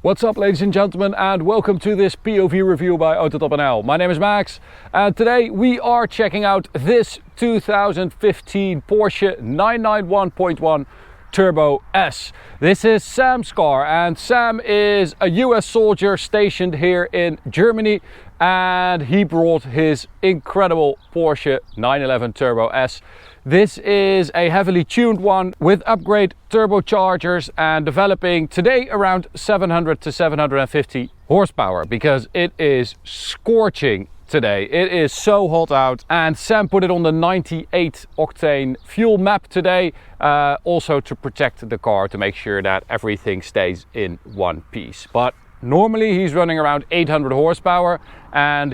What's up, ladies and gentlemen, and welcome to this POV review by AutoTopNL. My name is Max, and today we are checking out this 2015 Porsche 991.1 Turbo S. This is Sam's car, and Sam is a US soldier stationed here in Germany, and he brought his incredible Porsche 911 Turbo S. This is a heavily tuned one with upgrade turbochargers and developing today around 700 to 750 horsepower because it is scorching today. It is so hot out, and Sam put it on the 98 octane fuel map today, also to protect the car, to make sure that everything stays in one piece. But normally he's running around 800 horsepower, and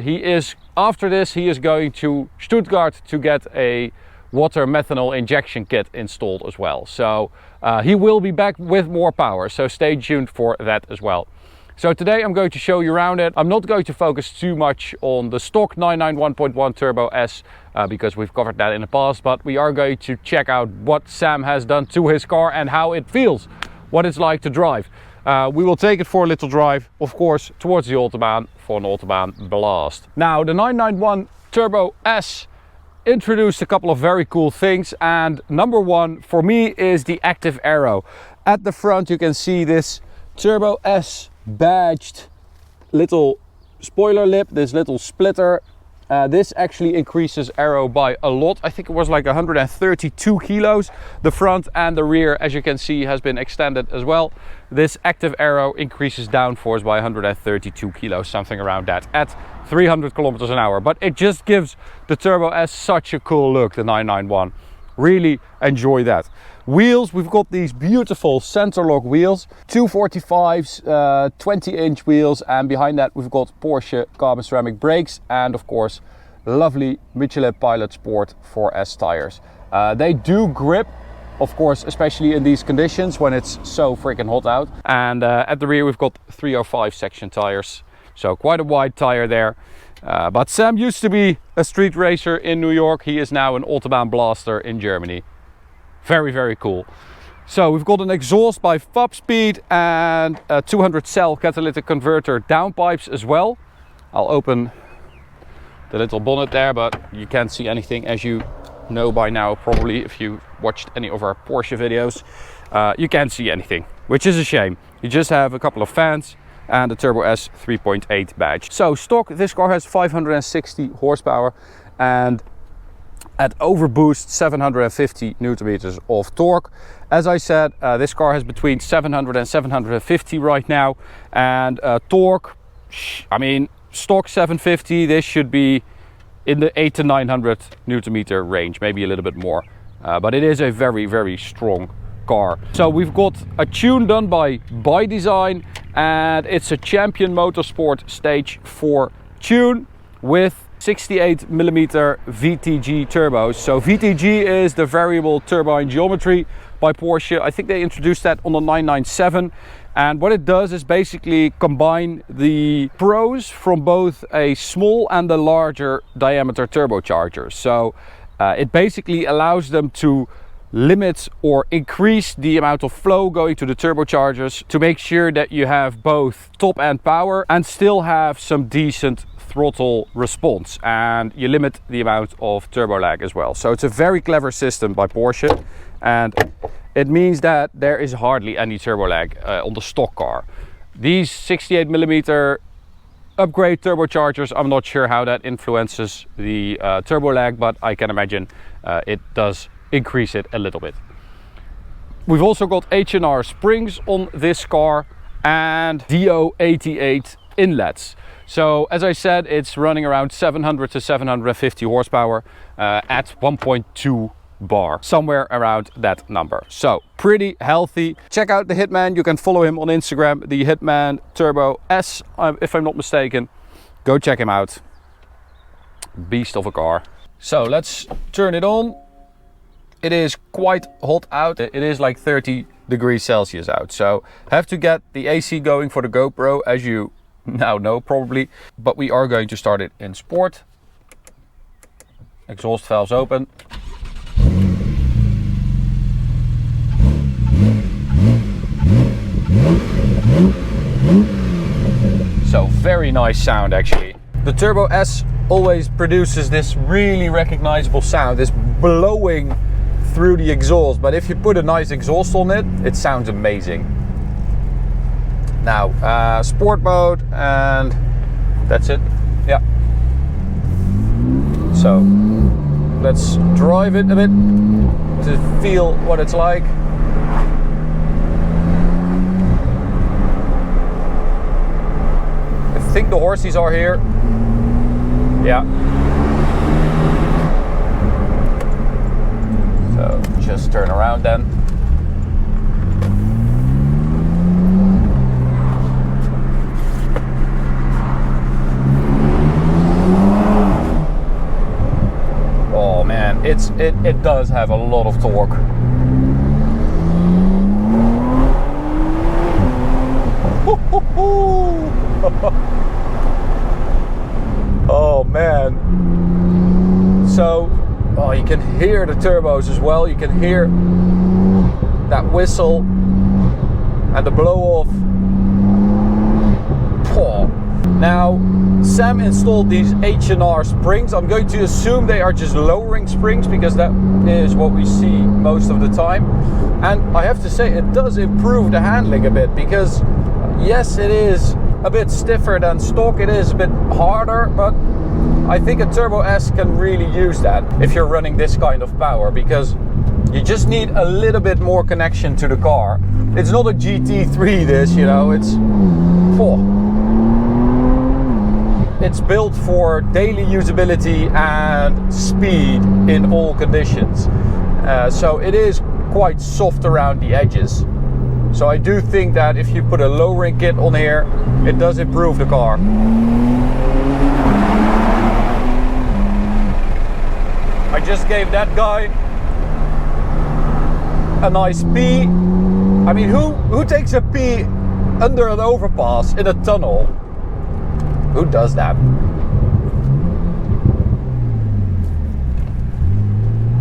after this he is going to Stuttgart to get a water methanol injection kit installed as well. So he will be back with more power, so stay tuned for that as well. So today I'm going to show you around it. I'm not going to focus too much on the stock 991.1 Turbo S because we've covered that in the past, but we are going to check out what Sam has done to his car and how it feels, what it's like to drive. We will take it for a little drive, of course, towards the Autobahn for an Autobahn blast. Now, the 991 Turbo S introduced a couple of very cool things, and number one for me is the active aero. At the front you can see this Turbo S badged little spoiler lip, this little splitter. This actually increases aero by a lot. I think it was like 132 kilos. The front and the rear, as you can see, has been extended as well. This active aero increases downforce by 132 kilos, something around that, at 300 kilometers an hour. But it just gives the Turbo S such a cool look, the 991. Really enjoy that. Wheels, we've got these beautiful center lock wheels, 245s, 20-inch wheels, and behind that we've got Porsche carbon ceramic brakes, and of course lovely Michelin Pilot Sport 4S tires. They do grip, of course, especially in these conditions when it's so freaking hot out. And at the rear we've got 305 section tires, so quite a wide tire there. But Sam used to be a street racer in New York. He is now an Autobahn blaster in Germany. Very, very cool. So we've got an exhaust by Fabspeed and a 200 cell catalytic converter downpipes as well. I'll open the little bonnet there, but you can't see anything, as you know by now probably if you watched any of our Porsche videos. You can't see anything, which is a shame. You just have a couple of fans and the Turbo S 3.8 badge. So stock, this car has 560 horsepower and at overboost 750 newton meters of torque. As I said, this car has between 700 and 750 right now, and torque, I mean, stock 750, this should be in the 800 to 900 newton meter range, maybe a little bit more, but it is a very, very strong car. So we've got a tune done by Design, and it's a Champion Motorsport Stage 4 tune with 68mm VTG turbos. So VTG is the variable turbine geometry by Porsche. I think they introduced that on the 997, and what it does is basically combine the pros from both a small and a larger diameter turbocharger. So it basically allows them to limit or increase the amount of flow going to the turbochargers to make sure that you have both top end power and still have some decent throttle response, and you limit the amount of turbo lag as well. So it's a very clever system by Porsche, and it means that there is hardly any turbo lag on the stock car. These 68mm upgrade turbochargers, I'm not sure how that influences the turbo lag, but I can imagine it does increase it a little bit. We've also got H&R springs on this car and DO88 inlets. So as I said, it's running around 700 to 750 horsepower at 1.2 bar, somewhere around that number. So pretty healthy. Check out the Hitman. You can follow him on Instagram, the Hitman Turbo S, if I'm not mistaken. Go check him out. Beast of a car. So let's turn it on. It is quite hot out. It is like 30 degrees Celsius out. So have to get the AC going for the GoPro, as you now know probably, but we are going to start it in sport. Exhaust valves open. very nice sound actually. The Turbo S always produces this really recognizable sound, this blowing through the exhaust, but if you put a nice exhaust on it, it sounds amazing. Now, sport mode, and that's it. Yeah. So, let's drive it a bit to feel what it's like. I think the horses are here. Yeah. So just turn around then. Oh man, it does have a lot of torque. Oh man. So, oh, you can hear the turbos as well. You can hear that whistle and the blow off. Oh. Now, Sam installed these H&R springs. I'm going to assume they are just lowering springs because that is what we see most of the time. And I have to say, it does improve the handling a bit because yes, it is a bit stiffer than stock. It is a bit harder, but I think a Turbo S can really use that if you're running this kind of power, because you just need a little bit more connection to the car. It's not a GT3 this, you know, it's built for daily usability and speed in all conditions. So it is quite soft around the edges. So I do think that if you put a lowering kit on here, it does improve the car. I just gave that guy a nice pee. I mean, who takes a pee under an overpass in a tunnel? Who does that?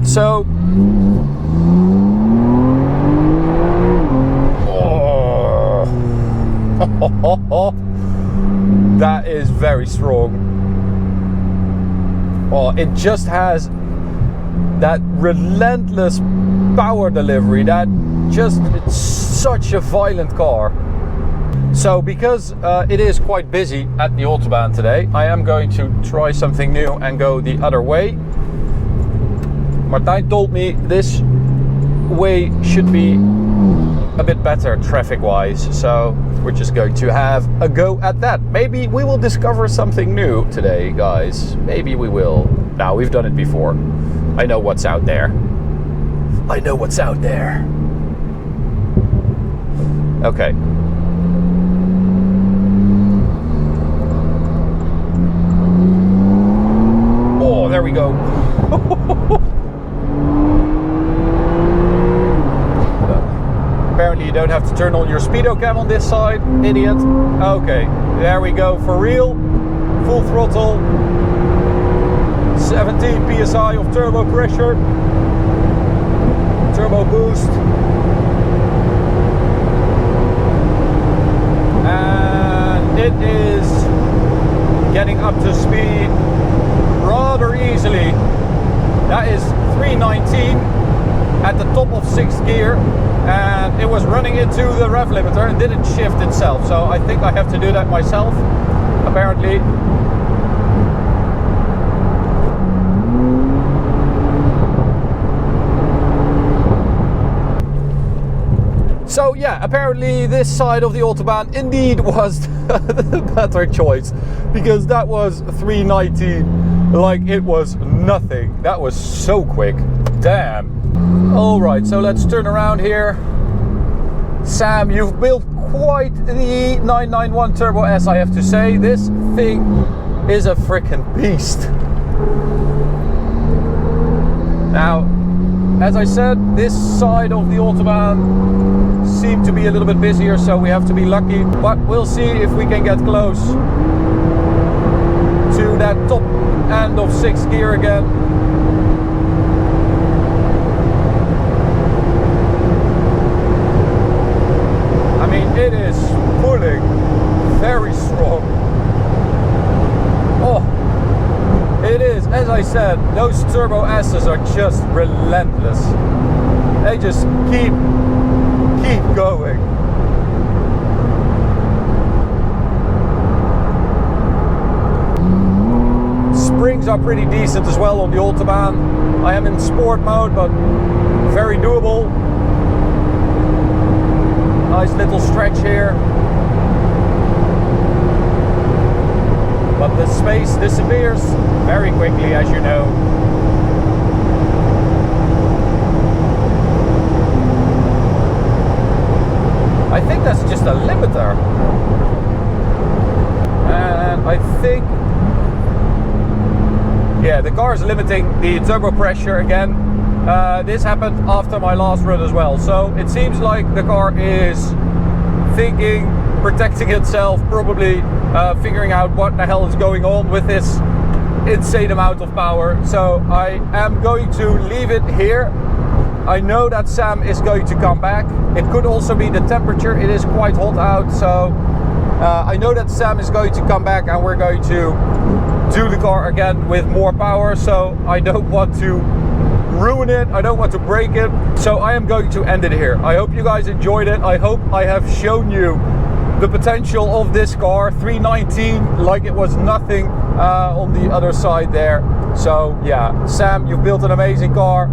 So, that is very strong. Oh, it just has that relentless power delivery. It's such a violent car. So because it is quite busy at the Autobahn today, I am going to try something new and go the other way. Martijn told me this way should be a bit better traffic-wise, so we're just going to have a go at that. Maybe we will discover something new today, guys. Maybe we will. Now, we've done it before. I know what's out there. I know what's out there. Okay. Oh, there we go. Apparently you don't have to turn on your speedo cam on this side, idiot. Okay, there we go, for real. Full throttle. 17 psi of turbo pressure. Turbo boost. And it is getting up to speed rather easily. That is 319 at the top of 6th gear, and it was running into the rev limiter and didn't shift itself, so I think I have to do that myself apparently. So yeah, apparently this side of the Autobahn indeed was the better choice, because that was 319 like it was nothing. That was so quick. Damn. Alright, so let's turn around here. Sam, you've built quite the 991 Turbo S, I have to say. This thing is a freaking beast. Now, as I said, this side of the Autobahn seemed to be a little bit busier, so we have to be lucky. But we'll see if we can get close to that top end of 6th gear again. I mean, it is pulling very strong. as I said, those turbo S's are just relentless. They just keep going. Springs are pretty decent as well on the Autobahn. I am in sport mode, but very doable. Nice little stretch here. But the space disappears very quickly, as you know. I think that's just a limiter. And I think, yeah, the car is limiting the turbo pressure again. This happened after my last run as well. So it seems like the car is thinking, protecting itself, probably figuring out what the hell is going on with this insane amount of power. So I am going to leave it here. I know that Sam is going to come back. It could also be the temperature. It is quite hot out, so I know that Sam is going to come back and we're going to do the car again with more power. So I don't want to ruin it, I don't want to break it, so I am going to end it here. I hope you guys enjoyed it. I hope I have shown you the potential of this car. 319 like it was nothing on the other side there. So yeah, Sam, you've built an amazing car.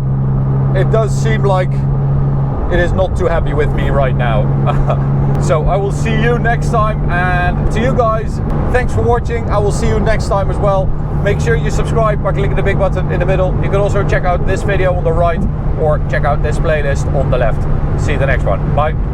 It does seem like it is not too happy with me right now. So I will see you next time, and to you guys, thanks for watching. I will see you next time as well. Make sure you subscribe by clicking the big button in the middle. You can also check out this video on the right or check out this playlist on the left. See you the next one. Bye.